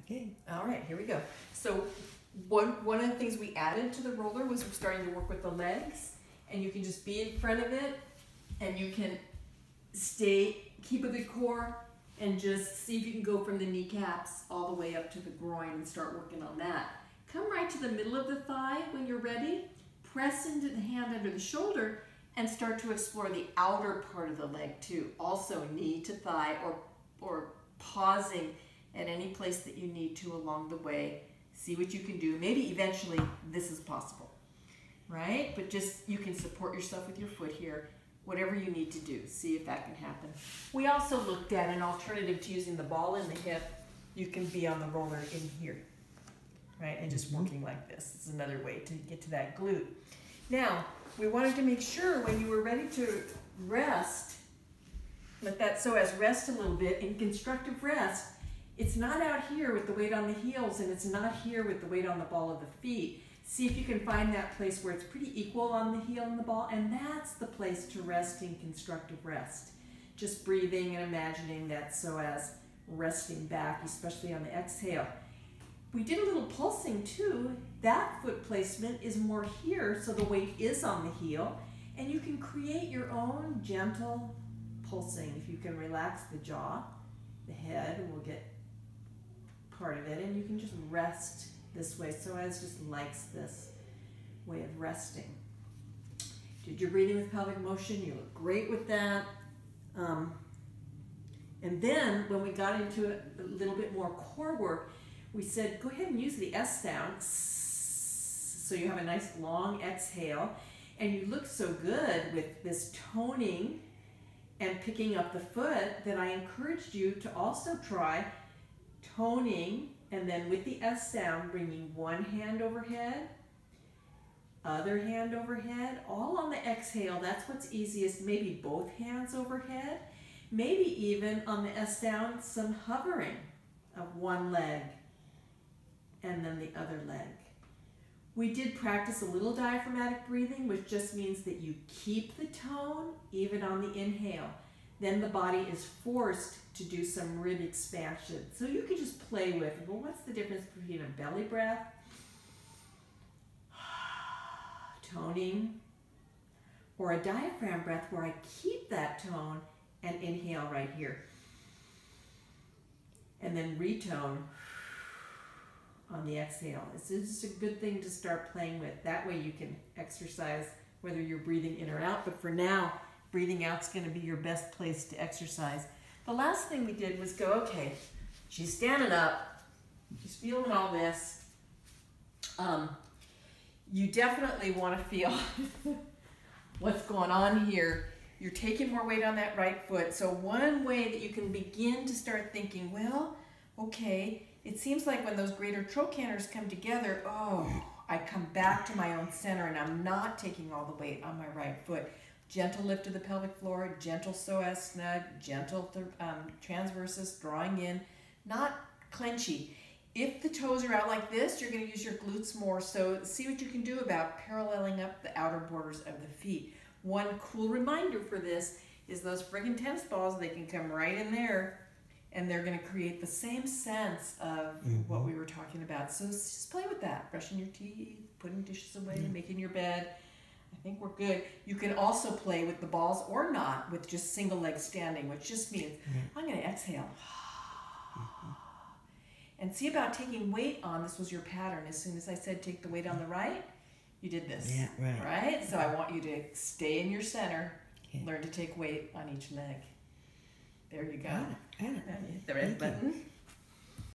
Okay. All right, here we go. So one of the things we added to the roller was we're starting to work with the legs, and you can just be in front of it, and you can keep a good core, and just see if you can go from the kneecaps all the way up to the groin and start working on that. Come right to the middle of the thigh when you're ready. Press into the hand under the shoulder and start to explore the outer part of the leg too. Also knee to thigh or pausing at any place that you need to along the way. See what you can do. Maybe eventually this is possible, right? But just, you can support yourself with your foot here. Whatever you need to do, see if that can happen. We also looked at an alternative to using the ball in the hip. You can be on the roller in here, right? And just working like this. It's another way to get to that glute. Now, we wanted to make sure when you were ready to rest, let that psoas rest a little bit. In constructive rest, it's not out here with the weight on the heels, and it's not here with the weight on the ball of the feet. See if you can find that place where it's pretty equal on the heel and the ball, and that's the place to rest in constructive rest. Just breathing and imagining that psoas resting back, especially on the exhale. We did a little pulsing too. That foot placement is more here, so the weight is on the heel, and you can create your own gentle pulsing. If you can relax the jaw, the head will get part of it, and you can just rest this way. Psoas just likes this way of resting. Did your breathing with pelvic motion? You look great with that. And then when we got into a little bit more core work, we said go ahead and use the S sound. So you have a nice long exhale, and you look so good with this toning and picking up the foot that I encouraged you to also try toning, and then with the S sound, bringing one hand overhead, other hand overhead, all on the exhale. That's what's easiest. Maybe both hands overhead. Maybe even on the S sound, some hovering of one leg and then the other leg. We did practice a little diaphragmatic breathing, which just means that you keep the tone even on the inhale. Then the body is forced to do some rib expansion. So you can just play with, well, what's the difference between a belly breath, toning, or a diaphragm breath where I keep that tone and inhale right here. And then retone on the exhale. It's just a good thing to start playing with. That way you can exercise whether you're breathing in or out, but for now, breathing out's going to be your best place to exercise. The last thing we did was go, okay, she's standing up, she's feeling all this. You definitely want to feel what's going on here. You're taking more weight on that right foot. So one way that you can begin to start thinking, well, okay, it seems like when those greater trochanters come together, oh, I come back to my own center and I'm not taking all the weight on my right foot. Gentle lift of the pelvic floor, gentle psoas snug, gentle transversus, drawing in, not clenchy. If the toes are out like this, you're going to use your glutes more, so see what you can do about paralleling up the outer borders of the feet. One cool reminder for this is those friggin' tennis balls, they can come right in there, and they're going to create the same sense of what we were talking about. So just play with that, brushing your teeth, putting dishes away, making your bed. I think we're good. You can also play with the balls or not with just single leg standing, which just means I'm going to exhale. And see about taking weight on, this was your pattern. As soon as I said take the weight on the right, you did this. Yeah, right. Right? So I want you to stay in your center, learn to take weight on each leg. There you go. Got it. The red button.